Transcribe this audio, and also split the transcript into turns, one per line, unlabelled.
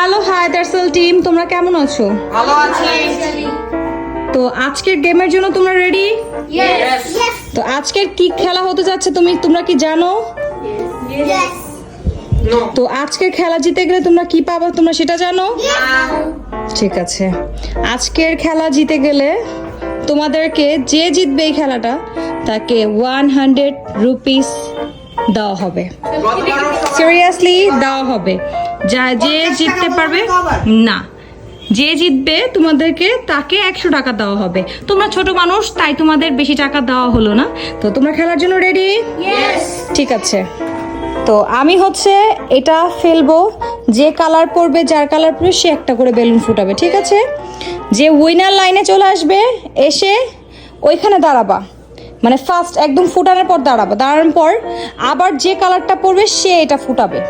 Hello hi দার্সেল team, তোমরা কেমন আছো?
ভালো আছি।
তো আজকের গেমের জন্য তোমরা রেডি?
Yes.
তো আজকের কি খেলা হতে যাচ্ছে তোমরা কি জানো?
No.
তো আজকের খেলা জিতে গেলে তোমরা কি পাবে তোমরা সেটা জানো? ঠিক আছে, আজকের খেলা জিতে গেলে তোমাদেরকে যে জিতবে এই খেলাটা তাকে 100 রুপিস দেওয়া হবে। সিরিয়াসলি দেওয়া হবে। যে জিততে পারবে না, যে জিতবে তোমাদেরকে তাকে 100 টাকা দেওয়া হবে। তোমরা ছোট মানুষ তাই তোমাদের বেশি টাকা দেওয়া হলো না। তো তোমরা খেলার জন্য রেডি? ঠিক আছে, তো আমি এটা ফেলবো, যে কালার পড়বে যার কালার পড়বে সে একটা করে বেলুন ফুটাবে, ঠিক আছে? যে উইনার লাইনে চলে আসবে এসে ওইখানে দাঁড়াবা, মানে ফার্স্ট একদম ফুটানোর পর দাঁড়ানোর পর আবার যে কালারটা পড়বে সে এটা ফুটাবে।